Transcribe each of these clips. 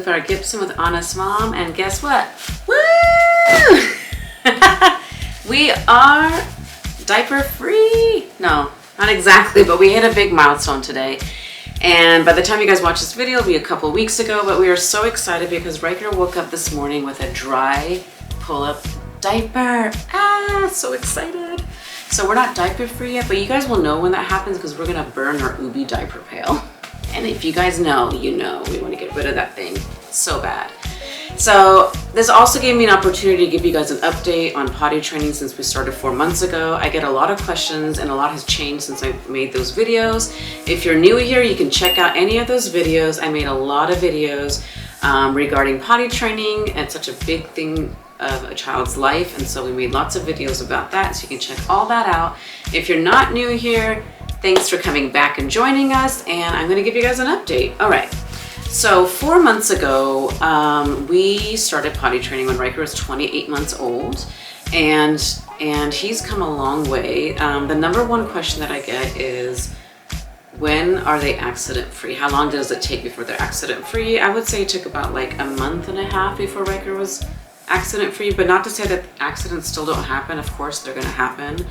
our Gibson with Honest Mom, and guess what? Woo! We are diaper free. No, not exactly, but we hit a big milestone today. And by the time you guys watch this video, it'll be a couple weeks ago, but we are so excited because Ryker woke up this morning with a dry pull-up diaper. So excited. So we're not diaper free yet, but you guys will know when that happens because we're gonna burn our Ubi diaper pail. And if you guys know, you know, we want to get rid of that thing so bad. So this also gave me an opportunity to give you guys an update on potty training since we started 4 months ago. I get a lot of questions and a lot has changed since I made those videos. If you're new here, you can check out any of those videos. I made a lot of videos regarding potty training. It's such a big thing of a child's life, and so we made lots of videos about that, so you can check all that out. If you're not new here, thanks for coming back and joining us, and I'm gonna give you guys an update. All right, so 4 months ago, we started potty training when Ryker was 28 months old, and he's come a long way. The number one question that I get is, when are they accident-free? How long does it take before they're accident-free? I would say it took about like a month and a half before Ryker was accident-free, but not to say that accidents still don't happen. Of course, they're gonna happen.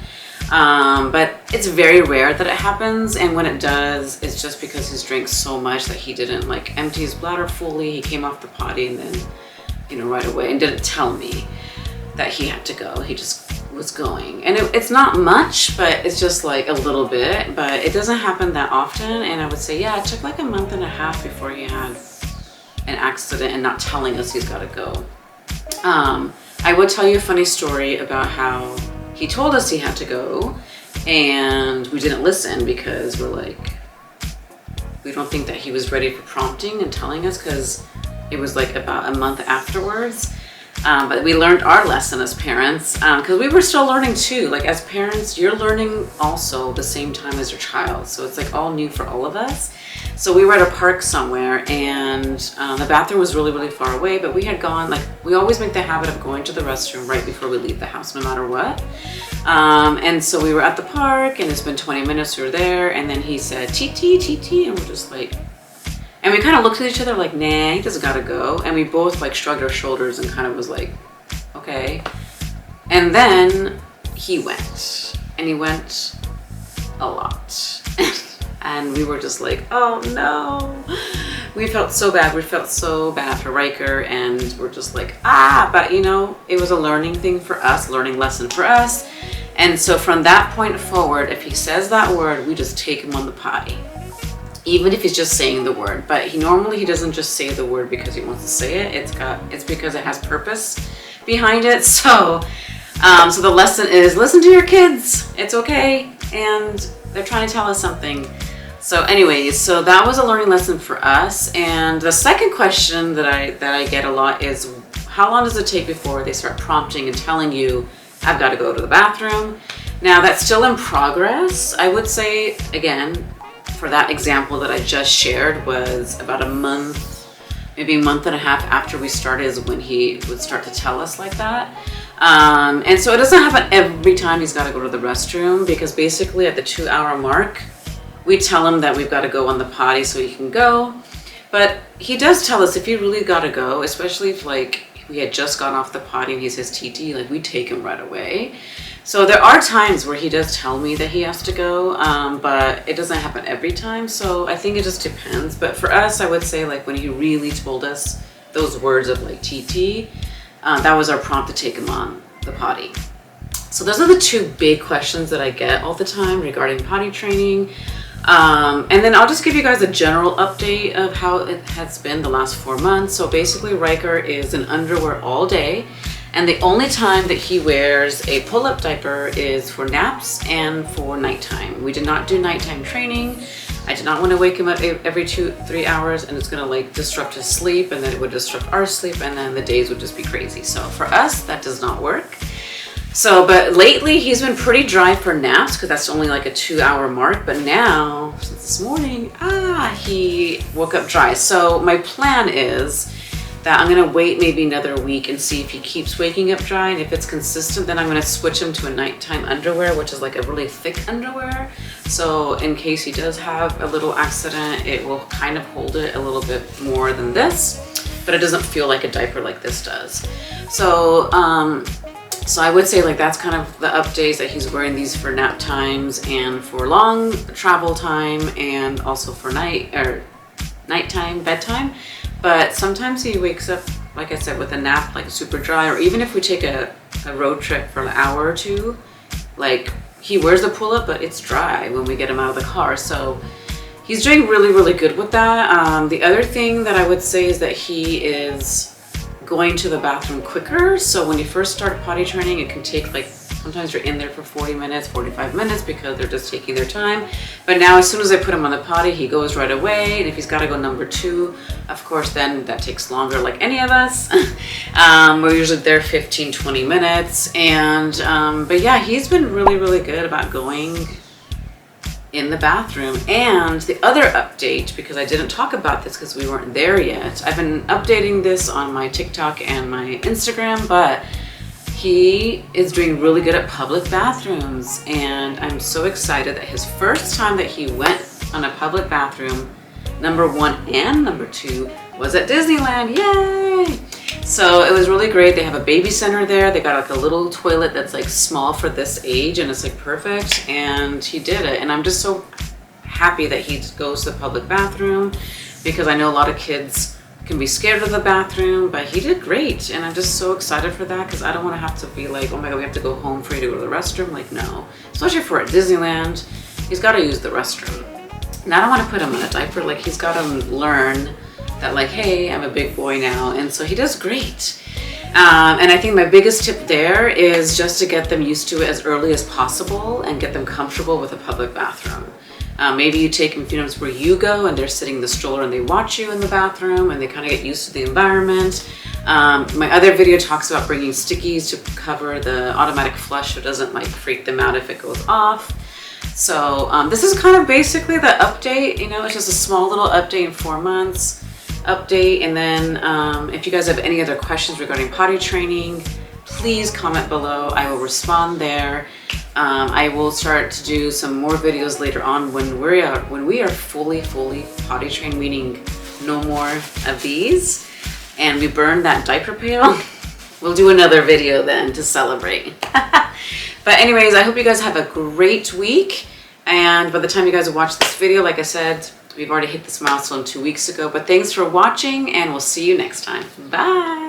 But it's very rare that it happens, and when it does, it's just because he's drank so much that he didn't like empty his bladder fully. He came off the potty and then, you know, right away, and didn't tell me that he had to go. He just was going, and it's not much, but it's just like a little bit, but it doesn't happen that often. And I would say, yeah, it took like a month and a half before he had an accident and not telling us he's got to go. I would tell you a funny story about how he told us he had to go and we didn't listen because we're like, we don't think that he was ready for prompting and telling us, because it was like about a month afterwards. But we learned our lesson as parents, because we were still learning too. Like as parents, you're learning also the same time as your child. So it's like all new for all of us. So we were at a park somewhere, and the bathroom was really, really far away, but we had gone, like, we always make the habit of going to the restroom right before we leave the house, no matter what. And so we were at the park, and it's been 20 minutes we were there, and then he said, TT, TT, and we're just like, and we kind of looked at each other like, nah, he just gotta go. And we both like shrugged our shoulders and kind of was like, okay. And then he went, and he went a lot. And we were just like, oh no. We felt so bad. We felt so bad for Ryker, and we're just like, but you know, it was a learning thing for us, learning lesson for us. And so from that point forward, if he says that word, we just take him on the potty. Even if he's just saying the word, but he doesn't just say the word because he wants to say it. It's because it has purpose behind it. So, so the lesson is, listen to your kids. It's okay, and they're trying to tell us something. So, anyways, so that was a learning lesson for us. And the second question that I get a lot is, how long does it take before they start prompting and telling you, I've got to go to the bathroom? Now that's still in progress. I would say, again, for that example that I just shared, was about a month, maybe a month and a half after we started is when he would start to tell us like that. And so it doesn't happen every time he's got to go to the restroom, because basically at the 2-hour mark, we tell him that we've got to go on the potty so he can go. But he does tell us if he really got to go, especially if like we had just gone off the potty and he says TT, like we take him right away. So there are times where he does tell me that he has to go, but it doesn't happen every time. So I think it just depends. But for us, I would say like when he really told us those words of like TT, that was our prompt to take him on the potty. So those are the two big questions that I get all the time regarding potty training. And then I'll just give you guys a general update of how it has been the last 4 months. So basically Ryker is in underwear all day. And the only time that he wears a pull-up diaper is for naps and for nighttime. We did not do nighttime training. I did not want to wake him up every 2-3 hours, and it's gonna like disrupt his sleep, and then it would disrupt our sleep, and then the days would just be crazy. So for us, that does not work. So, but lately he's been pretty dry for naps because that's only like a 2-hour mark. But now, since this morning, he woke up dry. So my plan is that I'm gonna wait maybe another week and see if he keeps waking up dry, and if it's consistent, then I'm gonna switch him to a nighttime underwear, which is like a really thick underwear. So in case he does have a little accident, it will kind of hold it a little bit more than this. but it doesn't feel like a diaper like this does. So, so I would say like that's kind of the updates, that he's wearing these for nap times and for long travel time, and also for nighttime, bedtime. But sometimes he wakes up, like I said, with a nap, like super dry, or even if we take a road trip for an hour or two, like he wears the pull-up, but it's dry when we get him out of the car. So he's doing really, really good with that. The other thing that I would say is that he is going to the bathroom quicker. So when you first start potty training, it can take like, sometimes you're in there for 40 minutes, 45 minutes because they're just taking their time. But now as soon as I put him on the potty, he goes right away. And if he's got to go number 2, of course, then that takes longer, like any of us. We're usually there 15, 20 minutes. And, but yeah, he's been really, really good about going in the bathroom. And the other update, because I didn't talk about this because we weren't there yet, I've been updating this on my TikTok and my Instagram, but he is doing really good at public bathrooms. And I'm so excited that his first time that he went on a public bathroom, number 1 and number 2, was at Disneyland. Yay! So it was really great. They have a baby center there. They got like a little toilet that's like small for this age, and it's like perfect, and he did it. And I'm just so happy that he goes to the public bathroom, because I know a lot of kids can be scared of the bathroom, but he did great. And I'm just so excited for that, because I don't want to have to be like, oh my God, we have to go home for you to go to the restroom. Like, no, especially for at Disneyland, he's got to use the restroom. And I don't want to put him in a diaper. Like, he's got to learn that, like, hey, I'm a big boy now. And so he does great. And I think my biggest tip there is just to get them used to it as early as possible and get them comfortable with a public bathroom. Maybe you take them a few minutes where you go and they're sitting in the stroller and they watch you in the bathroom and they kind of get used to the environment. My other video talks about bringing stickies to cover the automatic flush so it doesn't like freak them out if it goes off. So this is kind of basically the update. You know, it's just a small little update in 4 months. Update. And then if you guys have any other questions regarding potty training, please comment below. I will respond there. I will start to do some more videos later on when we are fully potty trained, meaning no more of these, and we burn that diaper pail. We'll do another video then to celebrate. But anyways, I hope you guys have a great week, and by the time you guys watch this video, like I said, we've already hit this milestone 2 weeks ago. But thanks for watching, and we'll see you next time. Bye.